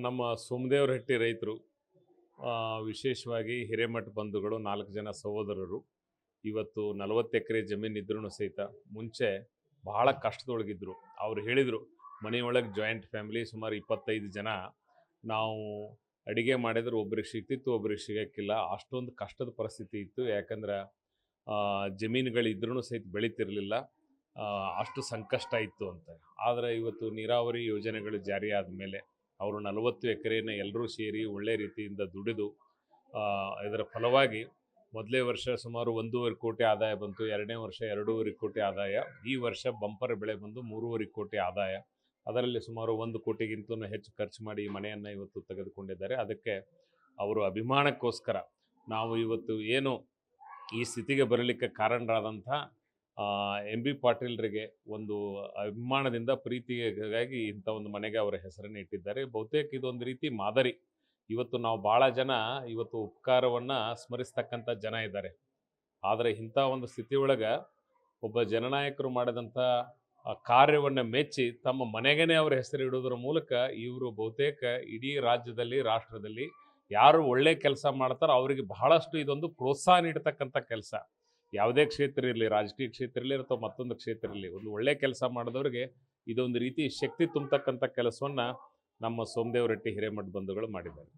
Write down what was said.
ನಮ್ಮ ಸೋಮದೇವರಹಟ್ಟಿ ರೈತರು ವಿಶೇಷವಾಗಿ ಹಿರೇಮಠ ಬಂಧುಗಳು 4 ಜನ ಸಹೋದರರು ಇವತ್ತು 40 ಎಕರೆ ಜಮೀನಿದ್ರೂ ಸಹಿತ ಮುಂಚೆ ಬಹಳ ಕಷ್ಟದೊಳಗಿದ್ರು. ಅವ್ರು ಹೇಳಿದರು, ಮನೆಯೊಳಗೆ ಜಾಯಿಂಟ್ ಫ್ಯಾಮಿಲಿ ಸುಮಾರು 25 ಜನ. ನಾವು ಅಡುಗೆ ಮಾಡಿದ್ರೆ ಒಬ್ರಿಗೆ ಸಿಗ್ತಿತ್ತು, ಒಬ್ರಿಗೆ ಸಿಗೋಕ್ಕಿಲ್ಲ. ಅಷ್ಟೊಂದು ಕಷ್ಟದ ಪರಿಸ್ಥಿತಿ ಇತ್ತು. ಯಾಕಂದ್ರೆ ಜಮೀನುಗಳಿದ್ರೂ ಸಹಿತ ಬೆಳೀತಿರಲಿಲ್ಲ, ಅಷ್ಟು ಸಂಕಷ್ಟ ಇತ್ತು ಅಂತ. ಆದರೆ ಇವತ್ತು ನೀರಾವರಿ ಯೋಜನೆಗಳು ಜಾರಿ ಆದಮೇಲೆ ಅವರು 40 ಎಕರೆನ ಎಲ್ಲರೂ ಸೇರಿ ಒಳ್ಳೆ ರೀತಿಯಿಂದ ದುಡಿದು ಇದರ ಫಲವಾಗಿ ಮೊದಲೇ ವರ್ಷ ಸುಮಾರು 1.5 ಕೋಟಿ ಆದಾಯ ಬಂತು. 2ನೇ ವರ್ಷ 2.5 ಕೋಟಿ ಆದಾಯ. ಈ ವರ್ಷ ಬಂಪರ್ ಬೆಳೆ ಬಂದು 3.5 ಕೋಟಿ ಆದಾಯ. ಅದರಲ್ಲಿ ಸುಮಾರು 1 ಕೋಟಿಗಿಂತಲೂ ಹೆಚ್ಚು ಖರ್ಚು ಮಾಡಿ ಈ ಮನೆಯನ್ನು ಇವತ್ತು ತೆಗೆದುಕೊಂಡಿದ್ದಾರೆ. ಅದಕ್ಕೆ ಅವರು ಅಭಿಮಾನಕ್ಕೋಸ್ಕರ ನಾವು ಇವತ್ತು ಏನು ಈ ಸ್ಥಿತಿಗೆ ಬರಲಿಕ್ಕೆ ಕಾರಣರಾದಂಥ MB ಪಾಟೀಲ್ರಿಗೆ ಒಂದು ಅಭಿಮಾನದಿಂದ ಪ್ರೀತಿಗಾಗಿ ಇಂಥ ಒಂದು ಮನೆಗೆ ಅವರ ಹೆಸರನ್ನು ಇಟ್ಟಿದ್ದಾರೆ. ಬಹುತೇಕ ಇದೊಂದು ರೀತಿ ಮಾದರಿ. ಇವತ್ತು ನಾವು ಭಾಳ ಜನ ಇವತ್ತು ಉಪಕಾರವನ್ನು ಸ್ಮರಿಸ್ತಕ್ಕಂಥ ಜನ ಇದ್ದಾರೆ. ಆದರೆ ಇಂಥ ಒಂದು ಸ್ಥಿತಿಯೊಳಗೆ ಒಬ್ಬ ಜನನಾಯಕರು ಮಾಡಿದಂಥ ಕಾರ್ಯವನ್ನು ಮೆಚ್ಚಿ ತಮ್ಮ ಮನೆಗೇ ಅವರ ಹೆಸರು ಇಡೋದ್ರ ಮೂಲಕ ಇವರು ಬಹುತೇಕ ಇಡೀ ರಾಜ್ಯದಲ್ಲಿ, ರಾಷ್ಟ್ರದಲ್ಲಿ ಯಾರು ಒಳ್ಳೆ ಕೆಲಸ ಮಾಡ್ತಾರೋ ಅವರಿಗೆ ಬಹಳಷ್ಟು ಇದೊಂದು ಪ್ರೋತ್ಸಾಹ ನೀಡತಕ್ಕಂಥ ಕೆಲಸ. ಯಾವುದೇ ಕ್ಷೇತ್ರ ಇರಲಿ, ರಾಜಕೀಯ ಕ್ಷೇತ್ರ ಇರಲಿ ಅಥವಾ ಮತ್ತೊಂದು ಕ್ಷೇತ್ರ ಇರಲಿ, ಒಂದು ಒಳ್ಳೆ ಕೆಲಸ ಮಾಡಿದವರಿಗೆ ಇದೊಂದು ರೀತಿ ಶಕ್ತಿ ತುಂಬತಕ್ಕಂಥ ಕೆಲಸವನ್ನು ನಮ್ಮ ಸೋಮದೇವರಹಟ್ಟಿ ಹಿರೇಮಠ ಬಂಧುಗಳು ಮಾಡಿದ್ದಾರೆ.